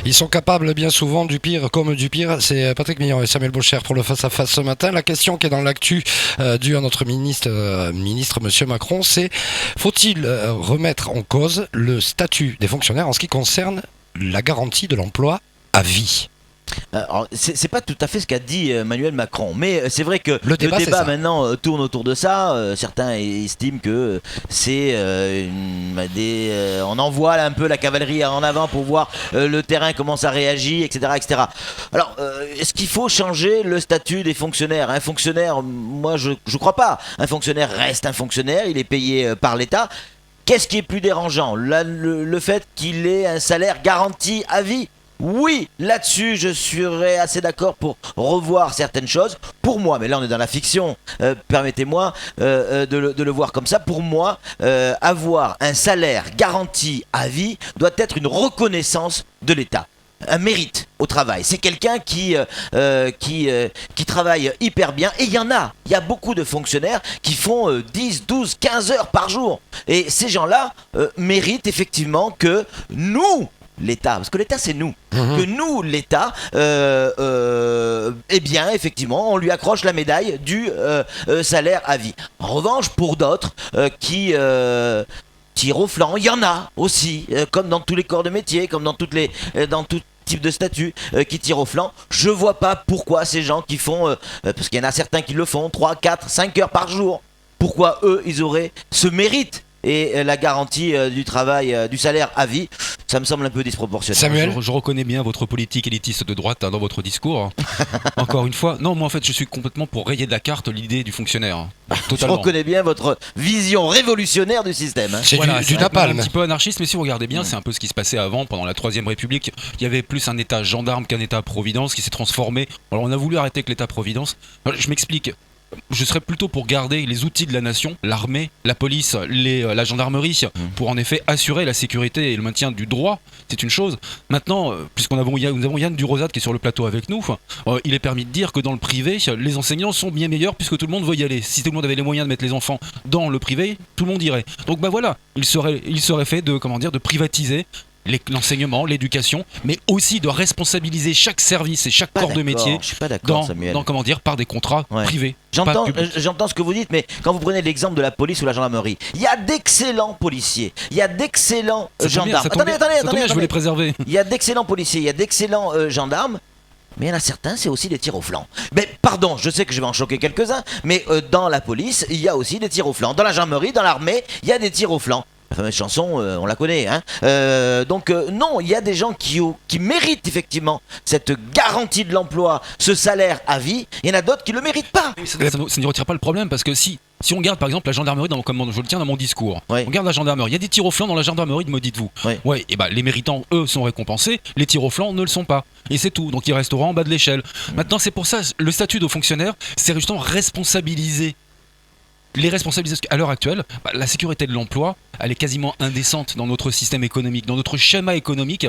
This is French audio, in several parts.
Ils sont capables bien souvent du pire comme du pire. C'est Patrick Millon et Samuel Baucher pour le face-à-face ce matin. La question qui est dans l'actu due à notre ministre Monsieur Macron, c'est faut-il remettre en cause le statut des fonctionnaires en ce qui concerne la garantie de l'emploi à vie? Alors, c'est pas tout à fait ce qu'a dit Emmanuel Macron, mais c'est vrai que le débat maintenant tourne autour de ça. Certains estiment que c'est on envoie un peu la cavalerie en avant pour voir le terrain comment ça réagit, etc., etc. Alors, est-ce qu'il faut changer le statut des fonctionnaires? Un fonctionnaire, moi je crois pas. Un fonctionnaire reste un fonctionnaire, il est payé par l'État. Qu'est-ce qui est plus dérangeant? Le fait qu'il ait un salaire garanti à vie? Oui, là-dessus, je serais assez d'accord pour revoir certaines choses. Pour moi, mais là on est dans la fiction, permettez-moi de le voir comme ça. Pour moi, avoir un salaire garanti à vie doit être une reconnaissance de l'État. Un mérite au travail. C'est quelqu'un qui travaille hyper bien. Et il y a beaucoup de fonctionnaires qui font 10, 12, 15 heures par jour. Et ces gens-là méritent effectivement que nous, l'État, parce que l'État c'est nous, que nous, l'État, eh bien effectivement on lui accroche la médaille du salaire à vie. En revanche, pour d'autres qui tirent au flanc, il y en a aussi, comme dans tous les corps de métier, comme dans tout type de statut qui tirent au flanc. Je vois pas pourquoi ces gens qui font, parce qu'il y en a certains qui le font 3, 4, 5 heures par jour, pourquoi eux ils auraient ce mérite et la garantie du travail, du salaire à vie. Ça me semble un peu disproportionné. Samuel, je reconnais bien votre politique élitiste de droite dans votre discours. Encore une fois, non, moi en fait je suis complètement pour rayer de la carte l'idée du fonctionnaire. Totalement. Je reconnais bien votre vision révolutionnaire du système. C'est du napalm. Un petit peu anarchiste, mais si vous regardez bien, c'est un peu ce qui se passait avant, pendant la Troisième République. Il y avait plus un État gendarme qu'un État-providence qui s'est transformé. Alors on a voulu arrêter avec l'État-providence. Je m'explique. Je serais plutôt pour garder les outils de la nation, l'armée, la police, la gendarmerie, pour en effet assurer la sécurité et le maintien du droit. C'est une chose. Maintenant, puisqu'nous avons Yann Durosade qui est sur le plateau avec nous, il est permis de dire que dans le privé, les enseignants sont bien meilleurs puisque tout le monde veut y aller. Si tout le monde avait les moyens de mettre les enfants dans le privé, tout le monde irait. Donc voilà, il serait fait de privatiser l'enseignement, l'éducation, mais aussi de responsabiliser chaque service et chaque corps de métier par des contrats privés. J'entends ce que vous dites, mais quand vous prenez l'exemple de la police ou la gendarmerie, il y a d'excellents policiers, il y a d'excellents gendarmes. Attendez, je veux les préserver. Il y a d'excellents policiers, il y a d'excellents gendarmes. Mais il y en a certains, c'est aussi des tirs au flanc. Mais pardon, je sais que je vais en choquer quelques-uns, mais dans la police, il y a aussi des tirs au flanc. Dans la gendarmerie, dans l'armée, il y a des tirs au flanc. La fameuse chanson, on la connaît. Donc non, il y a des gens qui méritent effectivement cette garantie de l'emploi, ce salaire à vie. Il y en a d'autres qui ne le méritent pas. Ça ne retire pas le problème, parce que si on regarde par exemple la gendarmerie, comme je le tiens dans mon discours, on regarde la gendarmerie, il y a des tirs au flanc dans la gendarmerie, me dites-vous. Les méritants, eux, sont récompensés, les tirs au flanc ne le sont pas. Et c'est tout, donc ils resteront en bas de l'échelle. Maintenant, c'est pour ça, le statut de fonctionnaire, c'est justement responsabiliser. Les responsabiliser, à l'heure actuelle, la sécurité de l'emploi, elle est quasiment indécente dans notre système économique, dans notre schéma économique.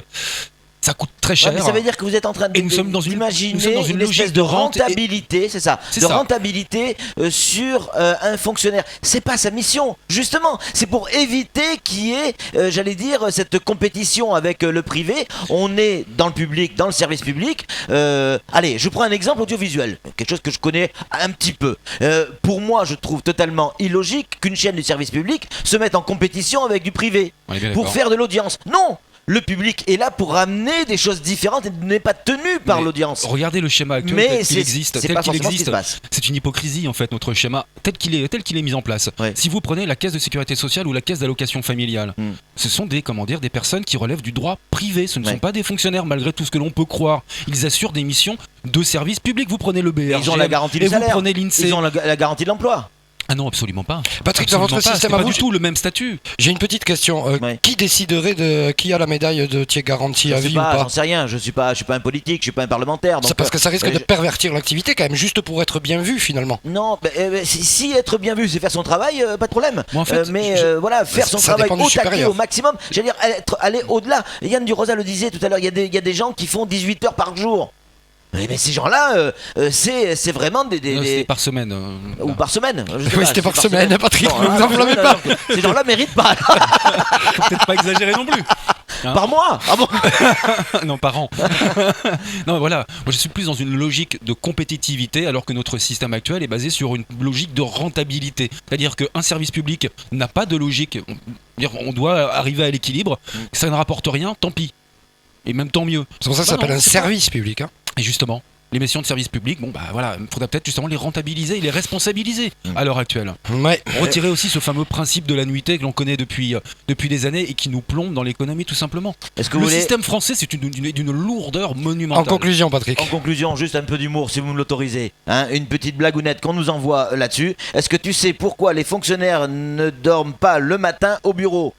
Ça coûte très cher. Mais ça veut dire que vous êtes en train d'imaginer une espèce de rentabilité, c'est ça, rentabilité sur un fonctionnaire. C'est pas sa mission, justement. C'est pour éviter qu'il y ait, cette compétition avec le privé. On est dans le public, dans le service public. Allez, je prends un exemple audiovisuel, quelque chose que je connais un petit peu. Pour moi, je trouve totalement illogique qu'une chaîne du service public se mette en compétition avec du privé pour faire de l'audience. Non! Le public est là pour ramener des choses différentes et n'est pas tenu par l'audience. Regardez le schéma actuel tel qu'il existe. C'est une hypocrisie en fait, notre schéma tel qu'il est mis en place. Si vous prenez la caisse de sécurité sociale ou la caisse d'allocation familiale, ce sont des personnes qui relèvent du droit privé. Ce ne sont pas des fonctionnaires malgré tout ce que l'on peut croire. Ils assurent des missions de service public. Vous prenez le BRGM, ils ont la garantie du salaire. vous prenez l'INSEE. Ils ont la garantie de l'emploi. Ah non, absolument pas. Patrick, dans votre système à vous, pas du tout le même statut. J'ai une petite question. Qui déciderait de qui a la médaille de Thiers garantie à vie ou pas? J'en sais rien. Je suis pas un politique, je suis pas un parlementaire. C'est parce que ça risque de pervertir l'activité quand même, juste pour être bien vu finalement. Non, si être bien vu, c'est faire son travail, pas de problème. Moi, en fait, voilà, faire son travail au taquet, au maximum. J'allais dire, aller au-delà. Yann Durosa le disait tout à l'heure. Il y a des gens qui font 18 heures par jour. Mais ces gens-là, c'est vraiment des... C'est par semaine. Ou par semaine. Oui, c'était par semaine, Patrick, ne vous enflammez pas. Ces gens-là méritent pas. Faut peut-être pas exagérer non plus. Par mois. Ah bon? Non, par an. Non, voilà. Moi, je suis plus dans une logique de compétitivité, alors que notre système actuel est basé sur une logique de rentabilité. C'est-à-dire qu'un service public n'a pas de logique. On doit arriver à l'équilibre. Ça ne rapporte rien, tant pis. Et même tant mieux. C'est pour ça que ça s'appelle un service public. Hein. Et justement, les missions de service public, voilà, il faudrait peut-être justement les rentabiliser et les responsabiliser à l'heure actuelle. Ouais. Retirer aussi ce fameux principe de la nuitée que l'on connaît depuis des années et qui nous plombe dans l'économie tout simplement. Le système français, c'est d'une lourdeur monumentale. En conclusion, Patrick. En conclusion, juste un peu d'humour si vous me l'autorisez. Une petite blagounette qu'on nous envoie là-dessus. Est-ce que tu sais pourquoi les fonctionnaires ne dorment pas le matin au bureau?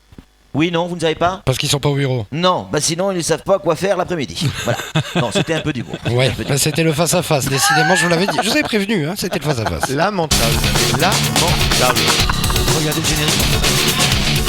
Oui, non, vous ne savez pas? Parce qu'ils sont pas au bureau. Non, sinon ils ne savent pas quoi faire l'après-midi. Voilà. Non, c'était un peu d'humour. Ouais, c'était le face-à-face. Décidément, je vous l'avais dit. Je vous avais prévenu, c'était le face-à-face. Lamentable. Lamentable. Regardez le générique.